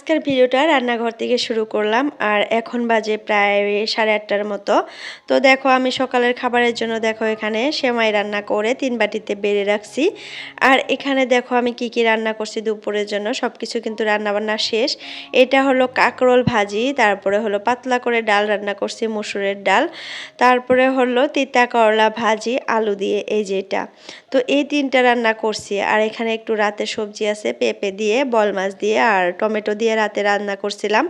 আজকের ভিডিওটা রান্নাঘর থেকে শুরু করলাম আর এখন বাজে প্রায় 8:30টার মতো। তো দেখো আমি সকালের খাবারের জন্য দেখো এখানে সেমাই রান্না করে 3 বাটিতে বেড়ে রাখছি। আর এখানে দেখো আমি কি কি রান্না করছি দুপুরের জন্য সবকিছু কিন্তু রান্নাবান্না শেষ। এটা হলো কাঁকরোল ভাজি, তারপরে হলো পাতলা করে ডাল রান্না করছি মসুরের ডাল, তারপরে হলো তিতা করলা ভাজি আলু দিয়ে, এই যে এটা। তো এই 3টা রান্না করছি। আর এখানে একটু রাতে সবজি আছে পেঁপে দিয়ে, বল মাছ দিয়ে আর টমেটো দিয়ে রাতে রান্না করছিলাম।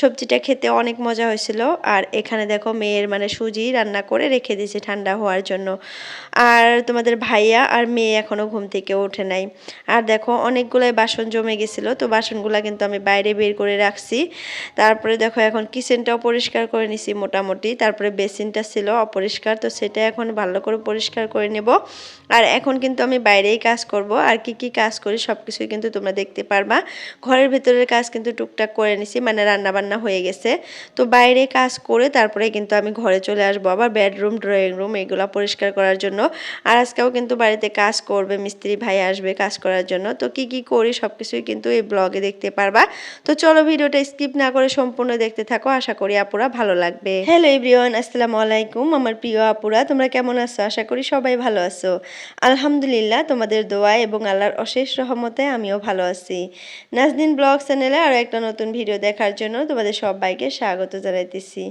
সবজিটা খেতে অনেক মজা হয়েছিল। আর এখানে দেখো মেয়ের মানে সুজি রান্না করে রেখে দিয়েছি ঠান্ডা হওয়ার জন্য। আর তোমাদের ভাইয়া আর মেয়ে এখনো ঘুম থেকে ওঠে নাই। আর দেখো অনেকগুলাই বাসন জমে গেছিলো, তো বাসনগুলা কিন্তু আমি বাইরে বের করে রাখছি। তারপরে দেখো এখন কিচেনটাও পরিষ্কার করে নিছি মোটামুটি, তারপরে বেসিনটা ছিল অপরিষ্কার, তো সেটা এখন ভালো করে পরিষ্কার করে নেব। আর এখন কিন্তু আমি বাইরেই কাজ করব। আর কি কি কাজ করি সব কিছুই কিন্তু তোমরা দেখতে পারবা। ঘরের ভেতরের কাজ কিন্তু টুকটাক করে নিছি, মানে রান্না বান্না হয়ে গেছে। তো বাইরে কাজ করে তারপরে কিন্তু আমি ঘরে চলে আসবো আবার বেডরুম ড্রয়িং রুম এগুলো পরিষ্কার করার জন্য। আর আজকেও কিন্তু বাড়িতে কাজ করবে, মিস্ত্রি ভাই আসবে কাজ করার জন্য। তো কি কি করি সব কিছুই কিন্তু এই ব্লগে দেখতে পারবা। তো চলো ভিডিওটা স্কিপ না করে সম্পূর্ণ দেখতে থাকো, আশা করি আপুরা ভালো লাগবে। হ্যালো এভরিওয়ান, আসসালামু আলাইকুম আমার প্রিয় আপুরা, তোমরা কেমন আছো? আশা করি সবাই ভালো আছো। আলহামদুলিল্লাহ তোমাদের দোয়া এবং আল্লাহর অশেষ রহমতে আমিও ভালো আছি। নাজনীন ব্লগ চ্যানেলে আরও একটা নতুন ভিডিও দেখার জন্য তোমাদের সবাইকে স্বাগত জানাইতেছি।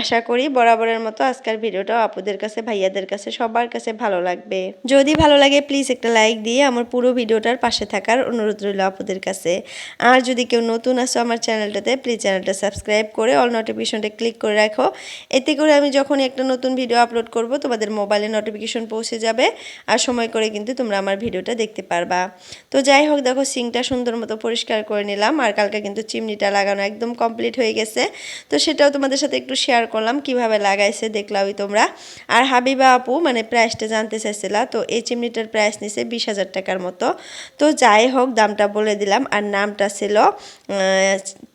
আশা করি বরাবরের মতো আজকের ভিডিওটাও আপুদের কাছে, ভাইয়াদের কাছে, সবার কাছে ভালো লাগবে। যদি ভালো লাগে প্লিজ একটা লাইক দিয়ে আমার পুরো ভিডিওটার পাশে থাকার অনুরোধ রইল আপুদের কাছে। আর যদি কেউ নতুন আসো আমার চ্যানেলটাতে প্লিজ চ্যানেলটা সাবস্ক্রাইব করে অল নোটিফিকেশনটা ক্লিক করে রাখো। এতে করে আমি যখনই একটা নতুন ভিডিও আপলোড করব তোমাদের মোবাইলে নোটিফিকেশন পৌঁছে যাবে আর সময় করে কিন্তু তোমরা আমার ভিডিওটা দেখতে পারবা। তো যাই হোক দেখো সিঙ্কটা সুন্দর মতো পরিষ্কার করে নিলাম। আর কালকে কিন্তু চিমনিটা লাগানো একদম কমপ্লিট হয়ে গেছে, তো সেটাও তোমাদের সাথে একটু শেয়ার করলাম কিভাবে লাগাইছে, দেখলামই তোমরা। আর হাবিবা আপু মানে প্রাইসটা জানতে চাইছিলা, তো এই চিমনিটার প্রাইস নিছে 20,000 টাকার মতো। তো যাই হোক দামটা বলে দিলাম। আর নামটা ছিল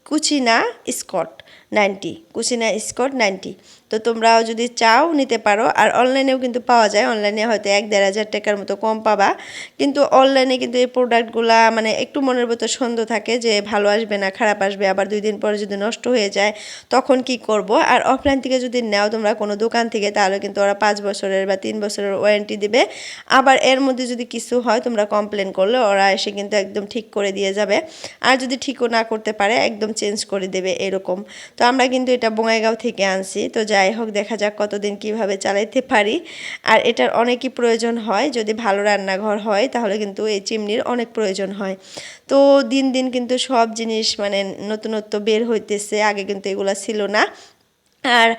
কুচিনা স্কট 90, কুচিনা স্কট 90। তো তোমরাও যদি চাও নিতে পারো। আর অনলাইনেও কিন্তু পাওয়া যায়, অনলাইনে হয়তো 1-1.5 টাকার মতো কম পাবা। কিন্তু অনলাইনে কিন্তু এই প্রোডাক্টগুলা মানে একটু মনের ভিতর সন্দেহ থাকে যে ভালো আসবে না খারাপ আসবে, আবার 2 দিন পরে যদি নষ্ট হয়ে যায় তখন কি করব। আর অফলাইন থেকে যদি নাও তোমরা কোনো দোকান থেকে, তাহলে কিন্তু ওরা 5 বছরের বা 3 বছরের ওয়ারেন্টি দিবে। আবার এর মধ্যে যদি কিছু হয় তোমরা কমপ্লেন করলে ওরা এসে কিন্তু একদম ঠিক করে দিয়ে যাবে। আর যদি ঠিকও না করতে পারে একদম চেঞ্জ করে দেবে এরকম। তো আমরা কিন্তু এটা বঙ্গাইগাঁও থেকে আনছি। তো যাই হোক দেখা যাক কতদিন কিভাবে চালাইতে পারি। আর এটার অনেকই প্রয়োজন হয়, যদি ভালো রান্নাঘর হয় তাহলে কিন্তু এই চিমনির অনেক প্রয়োজন হয়। তো দিন দিন কিন্তু সব জিনিস মানে নতুনত্ব বের হইতেছে, আগে কিন্তু এগুলা ছিল না। আর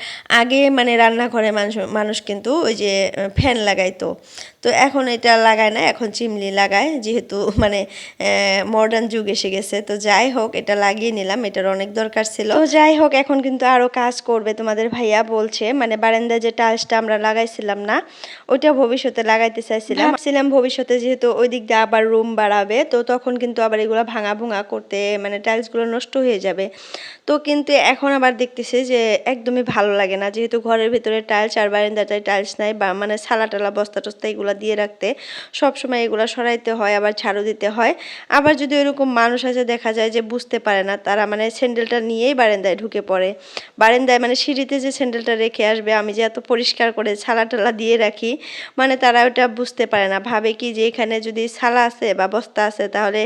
আগে মানে রান্নাঘরে মানুষ কিন্তু ওই যে ফ্যান লাগাইতো, তো এখন এটা লাগায় না, এখন চিমনি লাগায় যেহেতু মানে মডার্ন যুগ এসে গেছে। তো যাই হোক এটা লাগিয়ে নিলাম, এটার অনেক দরকার ছিল। তো যাই হোক এখন কিন্তু আরও কাজ করবে তোমাদের ভাইয়া বলছে, মানে বারান্দায় যে টাইলসটা আমরা লাগাইছিলাম না ওইটা ভবিষ্যতে লাগাইতে চাইছিলাম, ভাবছিলাম ভবিষ্যতে যেহেতু ওই দিক দিয়ে আবার রুম বাড়াবে, তো তখন কিন্তু আবার এগুলো ভাঙা ভুঙা করতে মানে টাইলসগুলো নষ্ট হয়ে যাবে। তো কিন্তু এখন আবার দেখতেছি যে একদমই ভালো লাগে না, যেহেতু ঘরের ভিতরে টাইলস আর বারান্দাটায় টাইলস নাই, বা মানে ছালা টালা বস্তা টস্তা এগুলো দিয়ে রাখতে সবসময় এগুলো সরাইতে হয়, আবার ঝাড়ু দিতে হয়। আবার যদি ওইরকম মানুষ আছে দেখা যায় যে বুঝতে পারে না, তারা মানে স্যান্ডেলটা নিয়েই বারান্দায় ঢুকে পড়ে। বারান্দায় মানে সিঁড়িতে যে স্যান্ডেলটা রেখে আসবে, আমি যে এত পরিষ্কার করে ছালা টালা দিয়ে রাখি, মানে তারা ওটা বুঝতে পারে না, ভাবে কি যে এখানে যদি ছালা আছে বা বস্তা আছে তাহলে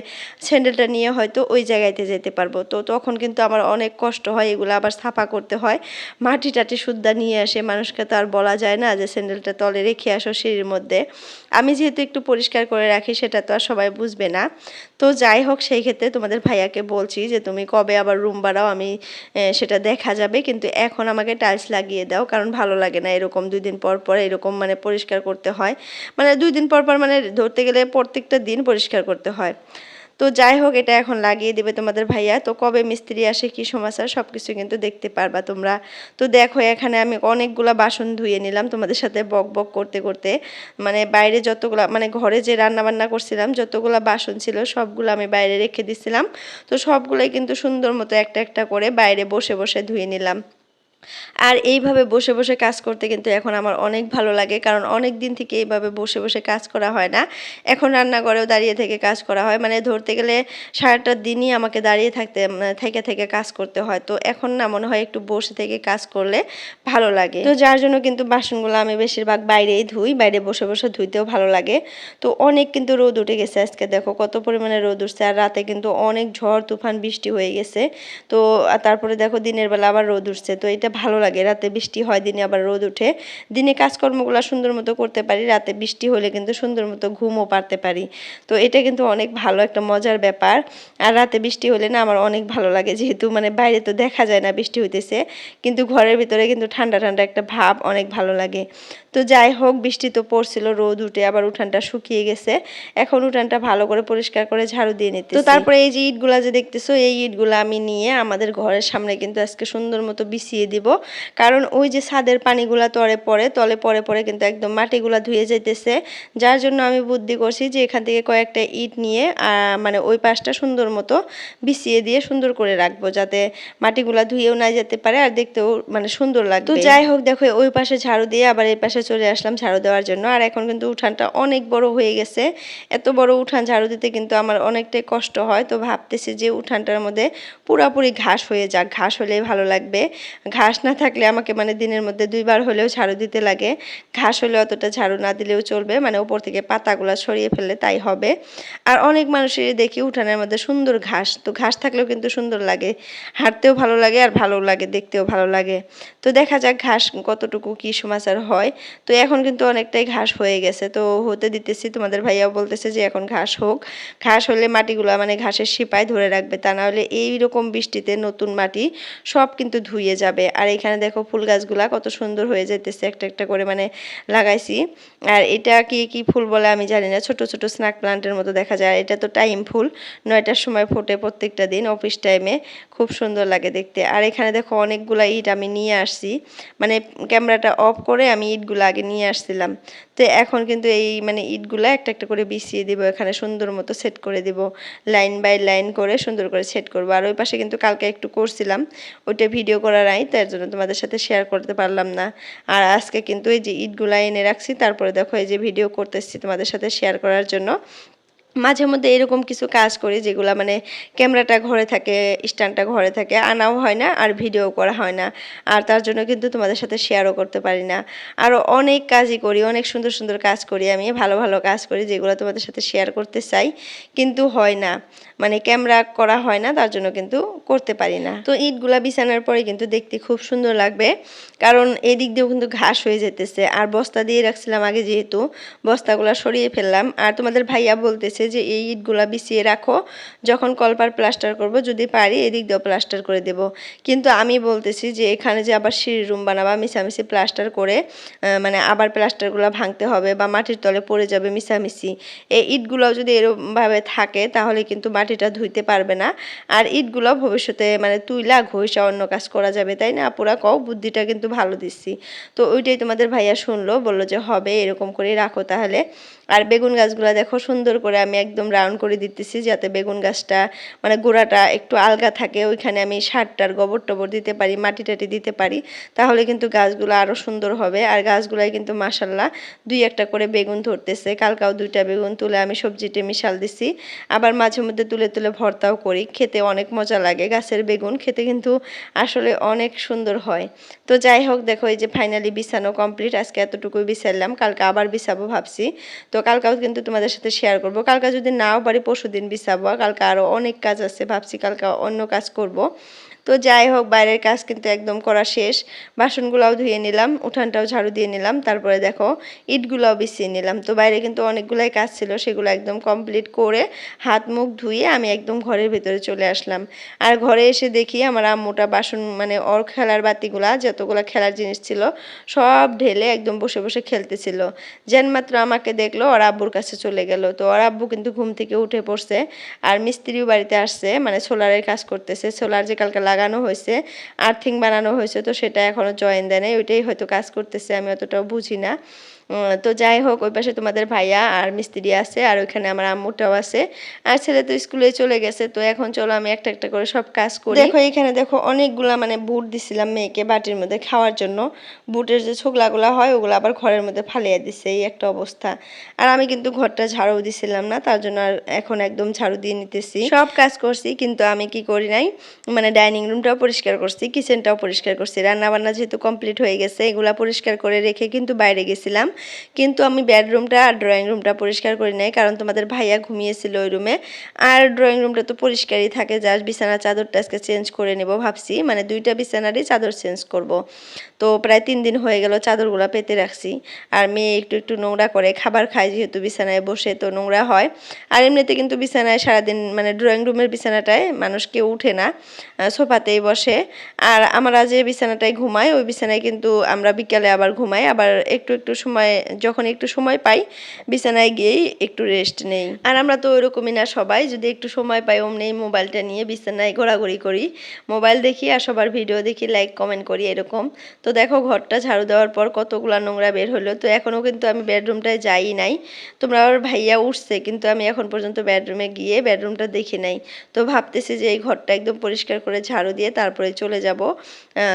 স্যান্ডেলটা নিয়ে হয়তো ওই জায়গাতে যেতে পারবো। তো তখন কিন্তু আমার অনেক কষ্ট হয়, এগুলো আবার সাফা করতে হয়, মাটি টাটি শুদ্ধা নিয়ে আসে। মানুষকে তো আর বলা যায় না যে স্যান্ডেলটা তলে রেখে আসো সিঁড়ির মধ্যে। আমি যেহেতু একটু পরিষ্কার করে রাখি সেটা তো আর সবাই বুঝবে না। তো যাই হোক সেই ক্ষেত্রে তোমাদের ভাইয়াকে বলছি যে তুমি কবে আবার রুম বাড়াও, আমি সেটা দেখা যাবে, কিন্তু এখন আমাকে টাইলস লাগিয়ে দাও, কারণ ভালো লাগে না এরকম 2 দিন পর পর এরকম মানে পরিষ্কার করতে হয়। মানে 2 দিন পর পর মানে ধরতে গেলে প্রত্যেকটা দিন পরিষ্কার করতে হয়। তো যাই হোক এটা এখন লাগিয়ে দেবে তোমাদের ভাইয়া। তো কবে মিস্ত্রি আসে কি সমাচার সব কিছু কিন্তু দেখতে পারবা তোমরা। তো দেখো এখানে আমি অনেকগুলা বাসন ধুয়ে নিলাম তোমাদের সাথে বক বক করতে করতে। মানে বাইরে যতগুলা মানে ঘরে যে রান্না বান্না করছিলাম যতগুলা বাসন ছিল সবগুলো আমি বাইরে রেখে দিছিলাম। তো সবগুলাই কিন্তু সুন্দর মতো একটা একটা করে বাইরে বসে বসে ধুয়ে নিলাম। আর এইভাবে বসে বসে কাজ করতে কিন্তু এখন আমার অনেক ভালো লাগে, কারণ অনেক দিন থেকে এইভাবে বসে বসে কাজ করা হয় না। এখন রান্নাঘরেও দাঁড়িয়ে থেকে কাজ করা হয়, মানে ধরতে গেলে সারাটা দিনই আমাকে দাঁড়িয়ে থাকতে থেকে থেকে কাজ করতে হয়। তো এখন না মনে হয় একটু বসে থেকে কাজ করলে ভালো লাগে। তো যার জন্য কিন্তু বাসনগুলো আমি বেশিরভাগ বাইরেই ধুই, বাইরে বসে বসে ধুইতেও ভালো লাগে। তো অনেক কিন্তু রোদ উঠে গেছে আজকে, দেখো কত পরিমাণে রোদ উঠছে। আর রাতে কিন্তু অনেক ঝড় তুফান বৃষ্টি হয়ে গেছে। তো তারপরে দেখো দিনের বেলা আবার রোদ উঠছে, তো এটা ভালো লাগে। রাতে বৃষ্টি হয়, দিনে আবার রোদ উঠে। দিনে কাজকর্মগুলো সুন্দর মতো করতে পারি, রাতে বৃষ্টি হলে কিন্তু সুন্দর মতো ঘুমও পারতে পারি। তো এটা কিন্তু অনেক ভালো একটা মজার ব্যাপার। আর রাতে বৃষ্টি হলে না আমার অনেক ভালো লাগে, যেহেতু মানে বাইরে তো দেখা যায় না বৃষ্টি হইতেছে, কিন্তু ঘরের ভিতরে কিন্তু ঠান্ডা ঠান্ডা একটা ভাব, অনেক ভালো লাগে। তো যাই হোক, বৃষ্টি তো পড়ছিল, রোদ উঠে আবার উঠানটা শুকিয়ে গেছে। এখন উঠানটা ভালো করে পরিষ্কার করে ঝাড়ু দিয়ে নিতে। তো তারপরে এই যে ইটগুলা যে দেখতেছো, এই ইটগুলা আমি নিয়ে আমাদের ঘরের সামনে কিন্তু আজকে সুন্দর মতো বিছিয়ে দিব। কারণ ওই যে ছাদের পানিগুলা তলে পরে পরে কিন্তু একদম মাটিগুলা ধুয়ে যাইতেছে। যার জন্য আমি বুদ্ধি করছি যে এখান থেকে কয়েকটা ইট নিয়ে মানে ওই পাশটা সুন্দর মতো বিছিয়ে দিয়ে সুন্দর করে রাখবো, যাতে মাটিগুলা ধুয়েও না যেতে পারে আর দেখতেও মানে সুন্দর লাগবে। তো যাই হোক, দেখো ওই পাশে ঝাড়ু দিয়ে আবার এই পাশে চলে আসলাম ঝাড়ু দেওয়ার জন্য। আর এখন কিন্তু উঠানটা অনেক বড় হয়ে গেছে। এত বড় উঠান ঝাড়ু দিতে কিন্তু আমার অনেকটাই কষ্ট হয়। তো ভাবতেছি যে উঠানটার মধ্যে পুরাপুরি ঘাস হয়ে যাক, ঘাস হলে ভালো লাগবে। ঘাস না থাকলে আমাকে মানে দিনের মধ্যে 2বার হলেও ঝাড়ু দিতে লাগে। ঘাস হলে অতটা ঝাড়ু না দিলেও চলবে, মানে উপর থেকে পাতাগুলো সরিয়ে ফেললে তাই হবে। আর অনেক মানুষেরই দেখি উঠানের মধ্যে সুন্দর ঘাস, তো ঘাস থাকলেও কিন্তু সুন্দর লাগে, হাঁটতেও ভালো লাগে আর ভালো লাগে, দেখতেও ভালো লাগে। তো দেখা যাক ঘাস কতটুকু কি সমাচার হয়। তো এখন কিন্তু অনেকটাই ঘাস হয়ে গেছে, তো হতে দিতেছি। তোমাদের ভাইয়াও বলতেছে যে এখন ঘাস হোক, ঘাস হলে মাটিগুলা মানে ঘাসের শিপায় ধরে রাখবে, তা না হলে এইরকম বৃষ্টিতে নতুন মাটি সব কিন্তু ধুয়ে যাবে। আর এখানে দেখো ফুল গাছগুলা কত সুন্দর হয়ে যাইতেছে, একটা একটা করে মানে লাগাইছি। আর এটা কি কি ফুল বলে আমি জানি না, ছোট ছোট স্নেক প্লান্টের মতো দেখা যায়। এটা তো টাইম ফুল, 9টার সময় ফোটে প্রত্যেকটা দিন অফিস টাইমে, খুব সুন্দর লাগে দেখতে। আর এখানে দেখো অনেকগুলা ইট আমি নিয়ে আসছি, মানে ক্যামেরাটা অফ করে আমি ইটগুলো আগে নিয়ে আসছিলাম। তো এখন কিন্তু এই মানে ইটগুলো একটা একটা করে বিছিয়ে দিব, এখানে সুন্দর মতো সেট করে দিব, লাইন বাই লাইন করে সুন্দর করে সেট করব। আর ওই পাশে কিন্তু কালকে একটু করছিলাম, ওইটা ভিডিও করা নাই, তার জন্য তোমাদের সাথে শেয়ার করতে পারলাম না। আর আজকে কিন্তু এই যে ইটগুলা এনে রাখছি, তারপরে দেখো এই যে ভিডিও করতেছি তোমাদের সাথে শেয়ার করার জন্য। মাঝে মধ্যে এরকম কিছু কাজ করি যেগুলা মানে ক্যামেরাটা ঘরে থাকে, স্ট্যান্ডটা ঘরে থাকে, আনাও হয় না আর ভিডিও করা হয় না। আর তার জন্য কিন্তু তোমাদের সাথে শেয়ারও করতে পারি না। আরও অনেক কাজই করি, অনেক সুন্দর সুন্দর কাজ করি আমি, ভালো ভালো কাজ করি যেগুলো তোমাদের সাথে শেয়ার করতে চাই, কিন্তু হয় না, মানে ক্যামেরা করা হয় না, তার জন্য কিন্তু করতে পারি না। তো ইটগুলা বিছানার পরে কিন্তু দেখতে খুব সুন্দর লাগবে, কারণ এদিক দিয়েও কিন্তু ঘাস হয়ে যেতেছে। আর বস্তা দিয়ে রাখছিলাম আগে, যেহেতু বস্তাগুলা সরিয়ে ফেললাম। আর তোমাদের ভাইয়া বলতেছে যে এই ইটগুলা বিছিয়ে রাখো, যখন কলপার প্লাস্টার করব যদি পারি এদিক দিয়েও প্লাস্টার করে দেব। কিন্তু আমি বলতেছি যে এখানে যে আবার সিঁড়ি রুম বানাবা মিশামিশি প্লাস্টার করে, মানে আবার প্লাস্টারগুলো ভাঙতে হবে বা মাটির তলে পড়ে যাবে মিশামিশি। এই ইটগুলোও যদি এরকমভাবে থাকে তাহলে কিন্তু মাটিটা ধুইতে পারবে না। আর ইটগুলো ভবিষ্যতে মানে তুইলা ঘষা অন্য কাজ করা যাবে, তাই না আপুরা কও? বুদ্ধিটা কিন্তু ভালো দিচ্ছি। তো ওইটাই তোমাদের ভাইয়া শুনলো, বললো যে হবে, এরকম করে রাখো তাহলে। আর বেগুন গাছগুলো দেখো সুন্দর করে আমি একদম রাউন্ড করে দিতেছি, যাতে বেগুন গাছটা মানে গোড়াটা একটু আলগা থাকে, ওইখানে আমি সারটার গোবর টবর দিতে পারি, মাটি টাটি দিতে পারি, তাহলে কিন্তু গাছগুলো আরও সুন্দর হবে। আর গাছগুলাই কিন্তু মাশাল্লাহ 2-1টা করে বেগুন ধরতেছে, কালকাও 2টা বেগুন তুলে আমি সবজিতে মিশাল দিছি। আবার মাঝে মধ্যে তুলে তুলে ভর্তাও করি, খেতে অনেক মজা লাগে। গাছের বেগুন খেতে কিন্তু আসলে অনেক সুন্দর হয়। তো যাই হোক, দেখো এই যে ফাইনালি বিছানো কমপ্লিট, আজকে এতটুকুই বিছাইলাম, কালকে আবার বিছাবো ভাবছি। তো কালকাও কিন্তু তোমাদের সাথে শেয়ার করব, কালকা যদি নাও পারি পরশুদিন বিছাবো, কালকে আরও অনেক কাজ আছে, ভাবছি কালকে অন্য কাজ করব। তো যাই হোক, বাইরের কাজ কিন্তু একদম করা শেষ, বাসনগুলাও ধুয়ে নিলাম, উঠানটাও ঝাড়ু দিয়ে নিলাম, তারপরে দেখো ইটগুলাও বিছিয়ে নিলাম। তো বাইরে কিন্তু অনেকগুলাই কাজ ছিল, সেগুলো একদম কমপ্লিট করে হাত মুখ ধুয়ে আমি একদম ঘরের ভিতরে চলে আসলাম। আর ঘরে এসে দেখি আমার আম্মুটা বাসন মানে ওর খেলার বাতিগুলা যতগুলা খেলার জিনিস ছিল সব ঢেলে একদম বসে বসে খেলতেছিল। যেন মাত্র আমাকে দেখলো ওর আব্বুর কাছে চলে গেল। তো ওর আব্বু কিন্তু ঘুম থেকে উঠে পড়ছে, আর মিস্ত্রিও বাড়িতে আসছে, মানে সোলারের কাজ করতেছে। সোলার যে কালকে লাগানো হয়েছে, আর্থিং বানানো হয়েছে, তো সেটা এখনো জয়েন দেয় নাই, ওইটাই হয়তো কাজ করতেছে, আমি অতটাও বুঝি না। তো যাই হোক, ওই পাশে তোমাদের ভাইয়া আর মিস্ত্রি আছে, আর ওইখানে আমার আম্মুটাও আছে, আর ছেলে তো স্কুলে চলে গেছে। তো এখন চলো আমি একটা একটা করে সব কাজ করি। দেখো এখানে দেখো অনেকগুলা মানে বুট দিছিলাম মেয়েকে বাটির মধ্যে খাওয়ার জন্য। বুটের যে ছোকলাগুলা হয় ওগুলো আবার ঘরের মধ্যে ফালিয়ে দিছে, এই একটা অবস্থা। আর আমি কিন্তু ঘরটা ঝাড়ু দিছিলাম না, তার জন্য আর এখন একদম ঝাড়ু দিয়ে নিতেছি। সব কাজ করছি, কিন্তু আমি কি করি নাই, মানে ডাইনিং রুমটাও পরিষ্কার করছি, কিচেনটাও পরিষ্কার করছি। রান্না বান্না যেহেতু কমপ্লিট হয়ে গেছে, এগুলা পরিষ্কার করে রেখে কিন্তু বাইরে গেছিলাম। কিন্তু আমি বেডরুমটা আর ড্রয়িং রুমটা পরিষ্কার করি নাই, কারণ তোমাদের ভাইয়া ঘুমিয়েছিল ওই রুমে। আর ড্রয়িং রুমটা তো পরিষ্কারই থাকে, জাস্ট বিছানার চাদরটা আজকে চেঞ্জ করে নেব ভাবছি, মানে দুইটা বিছানারই চাদর চেঞ্জ করব। তো প্রায় 3 দিন হয়ে গেল চাদরগুলো পেতে রাখছি। আর মেয়ে একটু একটু নোংরা করে, খাবার খায় যেহেতু বিছানায় বসে, তো নোংরা হয়। আর এমনিতে কিন্তু বিছানায় সারাদিন মানে ড্রয়িং রুমের বিছানাটায় মানুষ কেউ উঠে না, সোফাতেই বসে। আর আমরা যে বিছানাটায় ঘুমাই ওই বিছানায় কিন্তু আমরা বিকালে আবার ঘুমাই, আবার একটু একটু সময় যখন একটু সময় পাই বিছানায় গিয়েই একটু রেস্ট নেই। আর আমরা তো ওইরকমই না, সবাই যদি একটু সময় পাই অমনি মোবাইলটা নিয়ে বিছানায় ঘোরাঘুরি করি, মোবাইল দেখি আর সবার ভিডিও দেখি, লাইক কমেন্ট করি এরকম। তো দেখো ঘরটা ঝাড়ু দেওয়ার পর কতগুলা নোংরা বের হলো। তো এখনও কিন্তু আমি বেডরুমটায় যাই নাই, তোমরা আর ভাইয়া উঠছে, কিন্তু আমি এখন পর্যন্ত বেডরুমে গিয়ে বেডরুমটা দেখি নাই। তো ভাবতেছি যে এই ঘরটা একদম পরিষ্কার করে ঝাড়ু দিয়ে তারপরে চলে যাব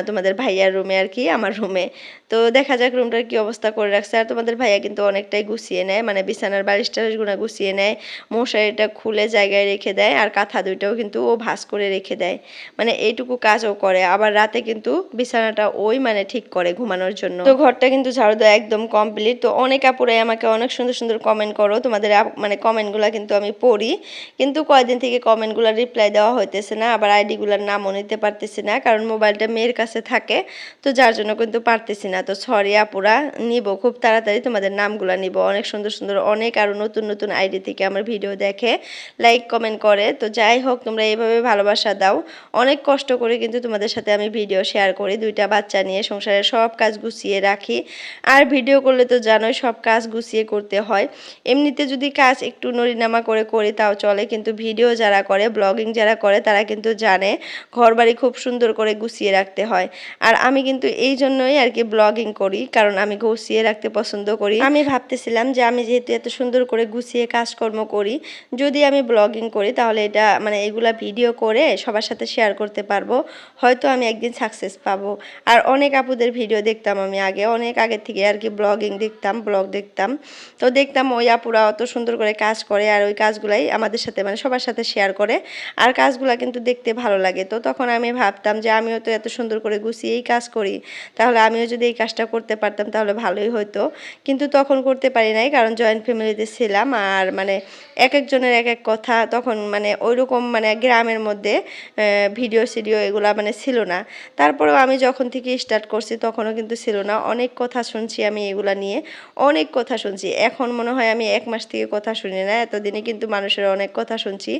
তোমাদের ভাইয়ার রুমে, আর কি আমার রুমে। তো দেখা যাক রুমটার কি অবস্থা করে রাখছে। আর তোমাদের ভাইয়া কিন্তু অনেকটাই গুছিয়ে নেয়, মানে বিছানার বালিশ টালিশগুলো গুছিয়ে নেয়, মশারিটা খুলে জায়গায় রেখে দেয়, আর কাঁথা দুইটাও কিন্তু ও ভাঁজ করে রেখে দেয়, মানে এইটুকু কাজও করে। আবার রাতে কিন্তু বিছানাটা ওই মানে ঠিক করে ঘুমানোর জন্য। তো ঘরটা কিন্তু ঝাড়ু দেওয়া একদম কমপ্লিট। তো অনেক আপুরাই আমাকে অনেক সুন্দর সুন্দর কমেন্ট করো, তোমাদের মানে কমেন্টগুলো কিন্তু আমি পড়ি, কিন্তু কয়দিন থেকে কমেন্টগুলো রিপ্লাই দেওয়া হইতেছে না, আবার আইডিগুলোর নামও নিতে পারতেছি না, কারণ মোবাইলটা মেয়ের কাছে থাকে, তো যার জন্য কিন্তু পারতেছি না। তো সরি আপুরা, নিব খুব তাড়াতাড়ি তোমাদের নামগুলো নিব। অনেক সুন্দর সুন্দর অনেক আরও নতুন নতুন আইডি থেকে আমার ভিডিও দেখে, লাইক কমেন্ট করে। তো যাই হোক, তোমরা এইভাবে ভালোবাসা দাও। অনেক কষ্ট করে কিন্তু তোমাদের সাথে আমি ভিডিও শেয়ার করি, দুইটা বাচ্চা নিয়ে সংসারের সব কাজ গুছিয়ে রাখি। আর ভিডিও করলে তো জানোই সব কাজ গুছিয়ে করতে হয়। এমনিতে যদি কাজ একটু নড়িনামা করে করি তাও চলে, কিন্তু ভিডিও যারা করে, ব্লগিং যারা করে, তারা কিন্তু জানে ঘরবাড়ি খুব সুন্দর করে গুছিয়ে রাখতে হয়। আর আমি কিন্তু এই জন্যই আর কি ব্লগিং করি, কারণ আমি গুছিয়ে রাখতে পছন্দ করি। আমি ভাবতেছিলাম যে আমি যেহেতু এত সুন্দর করে গুছিয়ে কাজকর্ম করি, যদি আমি ব্লগিং করি তাহলে এটা মানে এগুলা ভিডিও করে সবার সাথে শেয়ার করতে পারবো, হয়তো আমি একদিন সাকসেস পাবো। আর অনেক আপুদের ভিডিও দেখতাম আমি আগে, অনেক আগের থেকে আর কি ব্লগিং দেখতাম, ব্লগ দেখতাম। তো দেখতাম ওই আপুরা অত সুন্দর করে কাজ করে, আর ওই কাজগুলাই আমাদের সাথে মানে সবার সাথে শেয়ার করে, আর কাজগুলা কিন্তু দেখতে ভালো লাগে। তো তখন আমি ভাবতাম যে আমিও তো এত সুন্দর করে গুছিয়েই কাজ করি, তাহলে আমিও যদি এই কাজটা করতে পারতাম তাহলে ভালোই হতো। কিন্তু তখন করতে পারি নাই, কারণ জয়েন্ট ফ্যামিলিতে ছিলাম, আর মানে এক একজনের এক এক কথা, তখন মানে ওইরকম মানে গ্রামের মধ্যে ভিডিও সিডিও এগুলা মানে ছিল না। তারপরেও আমি যখন থেকে স্টার্ট করছি তখনও কিন্তু ছিল না। অনেক কথা শুনছি আমি এগুলা নিয়ে, অনেক কথা শুনছি। এখন মনে হয় আমি 1 মাস থেকে কথা শুনি না, এতদিনে কিন্তু মানুষের অনেক কথা শুনছি।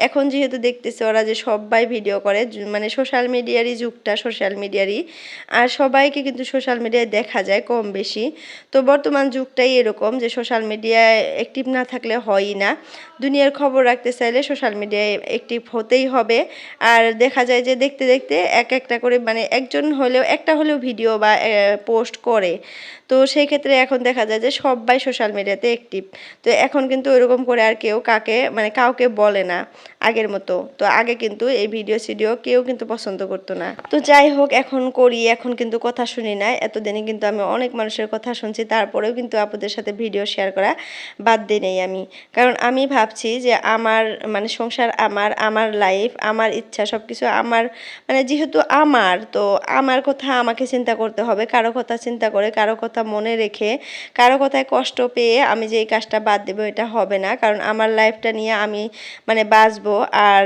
এখন যেহেতু দেখতেছি ওরা যে সবাই ভিডিও করে, মানে সোশ্যাল মিডিয়ারই যুগটা, সোশ্যাল মিডিয়ারই, আর সবাইকে কিন্তু সোশ্যাল মিডিয়ায় দেখা যায় কম বেশি। তো বর্তমান যুগটাই এরকম যে সোশ্যাল মিডিয়ায় অ্যাক্টিভ না থাকলে হয়ই না। দুনিয়ার খবর রাখতে চাইলে সোশ্যাল মিডিয়ায় অ্যাক্টিভ হতেই হবে। আর দেখা যায় যে দেখতে দেখতে এক একটা করে মানে একজন হলেও একটা হলেও ভিডিও বা পোস্ট করে। তো সেই ক্ষেত্রে এখন দেখা যায় যে সবাই সোশ্যাল মিডিয়াতে অ্যাক্টিভ। তো এখন কিন্তু ওইরকম করে আর কেউ মানে কাউকে বলে না আগের মতো। তো আগে কিন্তু এই ভিডিও সিডিও কেউ কিন্তু পছন্দ করতো না। তো যাই হোক, এখন করি, এখন কিন্তু কথা শুনি না। এতদিনে কিন্তু আমি অনেক মানুষের কথা শুনছি, তারপরেও কিন্তু আপুদের সাথে ভিডিও শেয়ার করা বাদ দিই নেই আমি। কারণ আমি ভাবছি যে আমার মানে সংসার আমার, আমার লাইফ, আমার ইচ্ছা সব কিছু আমার, মানে যেহেতু আমার, তো আমার কথা আমাকে চিন্তা করতে হবে। কারো কথা চিন্তা করে, কারো কথা মনে রেখে, কারো কথায় কষ্ট পেয়ে আমি যে এই কাজটা বাদ দেবো এটা হবে না। কারণ আমার লাইফটা নিয়ে আমি মানে বাঁচবো, আর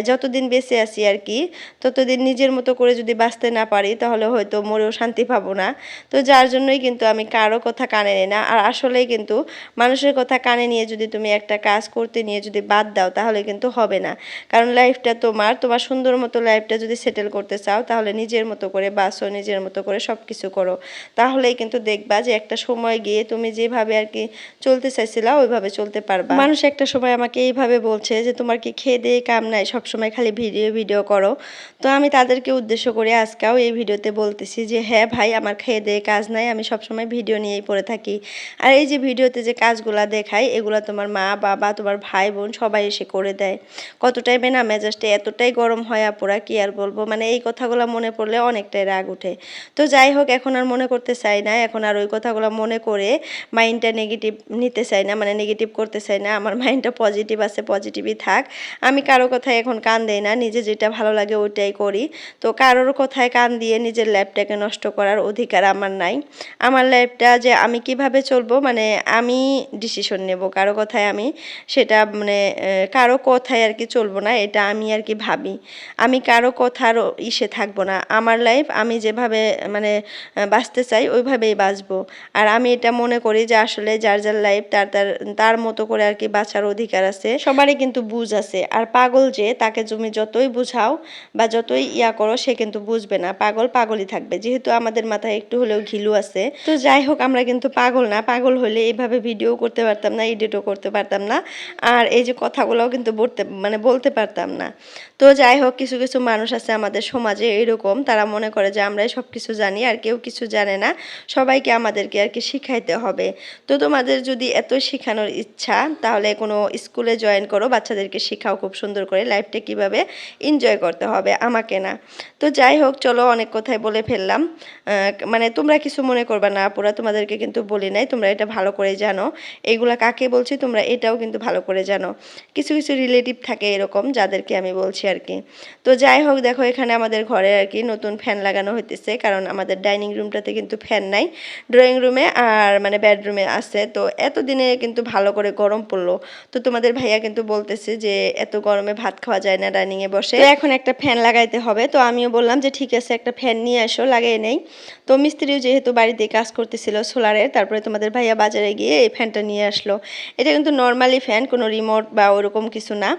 যতদিন বেঁচে আছি আর কি, ততদিন নিজের মতো করে যদি বাঁচতে না পারি তাহলে হয়তো মরেও শান্তি পাবো না। তো যার জন্যই কিন্তু আমি কারো কথা কানে নিই না। আর আসলেই কিন্তু মানুষের কথা কানে নিয়ে যদি তুমি একটা কাজ করতে নিয়ে যদি বাদ দাও তাহলে কিন্তু হবে না। কারণ লাইফটা তোমার সুন্দর মতো লাইফটা যদি সেটেল করতে চাও তাহলে নিজের মতো করে বাঁচো, নিজের মতো করে সব কিছু করো, তাহলেই কিন্তু দেখবা যে একটা সময় গিয়ে তুমি যেভাবে আর কি চলতে চাইছিলা ওইভাবে চলতে পারবা। মানুষ একটা সময় আমাকে এইভাবে বলছে যে তোমার কি খেয়ে দিয়ে কাম নাই, সবসময় খালি ভিডিও ভিডিও করো। তো আমি তাদেরকে উদ্দেশ্য করে আজকেও এই ভিডিওতে বলতেছি যে হ্যাঁ ভাই, আমার খেয়ে দিয়ে কাজ নাই, আমি সবসময় ভিডিও নিয়েই পড়ে থাকি। আর এই যে ভিডিওতে যে কাজগুলা দেখাই এগুলো তোমার মা বাবা তোমার ভাই বোন সবাই এসে করে দেয়। কত টাইমে না মেজাজটা এতটাই গরম হয় আপুরা কি আর বলবো, মানে এই কথাগুলো মনে পড়লে অনেকটাই রাগ উঠে। তো যাই হোক এখন আর মনে করতে চাই না, এখন আর ওই কথাগুলো মনে করে মাইন্ডটা নেগেটিভ নিতে চাই না, মানে নেগেটিভ করতে চাই না। আমার মাইন্ডটা পজিটিভ আছে, পজিটিভই থাক। আমি কারো কথায় এখন কান দেই না, নিজে যেটা ভালো লাগে ওইটাই করি। তো কারোর কথায় কান দিয়ে নিজের লাইফটাকে নষ্ট করার অধিকার আমার নাই। আমার লাইফটা যে আমি কিভাবে চলবো মানে আমি ডিসিশন নেব, কারো কথায় আমি সেটা মানে কারো কথায় আর কি চলবো না, এটা আমি আর কি ভাবি। আমি কারো কথার ইসে থাকবো না, আমার লাইফ আমি যেভাবে মানে বাঁচতে চাই ওইভাবেই বাঁচবো। আর আমি এটা মনে করি যে আসলে যার যার লাইফ তার তার তার মতো করে আর কি বাঁচার অধিকার আছে, সবারই কিন্তু বুঝ আছে। আর পাগল যে তাকে তুমি যতই বুঝাও বা যতই ইয়া করো সে কিন্তু বুঝবে না, পাগল পাগলই থাকবে, যেহেতু আমাদের মাথায় একটু হলেও ঘিলু আছে। তো যাই হোক আমরা কিন্তু পাগল না, পাগল হলে এইভাবে ভিডিও করতে পারতাম না, এডিটও করতে পারতাম না, আর এই যে কথাগুলোও কিন্তু বলতে পারতাম না। তো যাই হোক কিছু কিছু মানুষ আছে আমাদের সমাজে এরকম, তারা মনে করে যে আমরাই সব কিছু জানি আর কেউ কিছু জানে না, সবাইকে আমাদেরকে আর কি শিখাইতে হবে। তো তোমাদের যদি এত শেখানোর ইচ্ছা তাহলে কোনো স্কুলে জয়েন করো, বাচ্চাদেরকে শেখাও খুব সুন্দর করে লাইফটা কিভাবে এনজয় করতে হবে, আমাকে না। তো যাই হোক চলো অনেক কথাই বলে ফেললাম, মানে তোমরা কিছু মনে করবা না আপুরা, তোমাদেরকে কিন্তু বলি নাই, তোমরা এটা ভালো করে জানো এইগুলা কাকে বলছি, তোমরা এটাও কিন্তু ভালো করে জানো। কিছু কিছু রিলেটিভ থাকে এরকম যাদেরকে আমি বলছি আর কি। তো যাই হোক দেখো এখানে আমাদের ঘরে আর কি নতুন ফ্যান লাগানো হইতেছে, কারণ আমাদের ডাইনিং রুমটাতে কিন্তু ফ্যান নাই, ড্রয়িং রুমে আর মানে বেডরুমে আছে। তো এতদিনে কিন্তু ভালো করে গরম পড়লো, তো তোমাদের ভাইয়া কিন্তু বলতেছে যে এত গরমে ভাত খাওয়া যায় না ডাইনিংয়ে বসে, তো এখন একটা ফ্যান লাগাইতে হবে। তো আমিও বললাম যে ঠিক আছে একটা ফ্যান নিয়ে আসো, লাগিয়ে নেই। তো মিস্ত্রিও যেহেতু বাড়িতে কাজ করতেছিল সোলারের, তারপরে তোমাদের ভাইয়া বাজারে গিয়ে এই ফ্যানটা নিয়ে আসলো। এটা কিন্তু নর্মালি ফ্যান, কোনো রিমোট বা ওরকম কিছু না।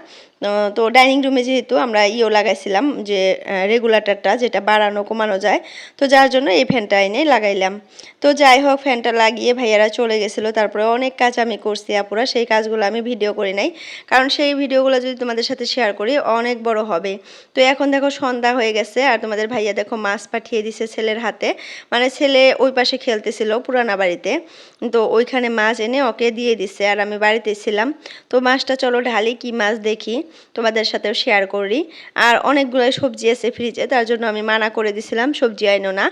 তো ডাইনিং রুমে যেহেতু আমরা লাগাইছিলাম যে রেগুলেটরটা যেটা বাড়ানো কমানো যায়, তো যার জন্য এই ফ্যানটা এনে লাগাইলাম। তো যাই হোক ফ্যানটা লাগিয়ে ভাইয়ারা চলে গেছিলো, তারপরে অনেক কাজ আমি করছি আপুরা, সেই কাজগুলো আমি ভিডিও করি নাই, কারণ সেই ভিডিওগুলো যদি তোমাদের সাথে শেয়ার করি অনেক বড় হবে। তো এখন দেখো সন্ধ্যা হয়ে গেছে, আর তোমাদের ভাইয়া দেখো মাছ পাঠিয়ে দিছে ছেলের হাতে, মানে ছেলে ওই পাশে খেলতেছিল পুরানা বাড়িতে, তো ওইখানে মাছ এনে ওকে দিয়ে দিছে, আর আমি বাড়িতে ছিলাম। তো মাছটা চলো ঢালি, কি মাছ দেখি তোমাদের সাথেও শেয়ার করি। আর অনেকগুলো সবজি আছে ফ্রিজে, তার জন্য আমি মানা করে দিছিলাম সবজি আইনো না।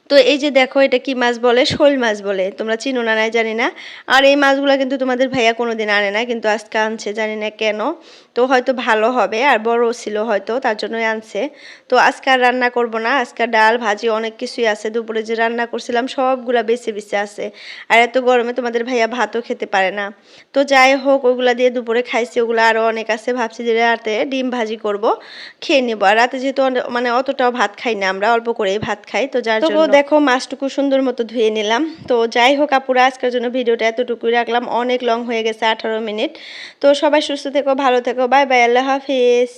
তো এই যে দেখো এটা কি মাছ বলে, শোল মাছ বলে, তোমরা চিনো না নাই জানি না। আর এই মাছগুলো কিন্তু তোমাদের ভাইয়া কোনোদিন আনে না, কিন্তু আজকে আনছে, জানি না কেন। তো হয়তো ভালো হবে আর বড় ছিল হয়তো তার জন্যই আনছে। তো আজকে আর রান্না করব না, আজকে ডাল ভাজি অনেক কিছুই আছে, দুপুরে যে রান্না করছিলাম সবগুলা বেছে বেছে আছে। আর এত গরমে তোমাদের ভাইয়া ভাতও খেতে পারে না। তো যাই হোক ওগুলা দিয়ে দুপুরে খাইছি, ওগুলো আরও অনেক আছে, ভাবছি যে রাতে ডিম ভাজি করব, খেয়ে নেবো। আর রাতে যেহেতু মানে অতটাও ভাত খাই না, আমরা অল্প করেই ভাত খাই, তো যার জন্য দেখো মাছটুকু সুন্দর মতো ধুয়ে নিলাম। তো যাই হোক আপুরা আজকের জন্য ভিডিওটা এতটুকুই রাখলাম, অনেক লং হয়ে গেছে 18 মিনিট। তো সবাই সুস্থ থেকো, ভালো থেকো, বাই বাই, আল্লাহ হাফিজ।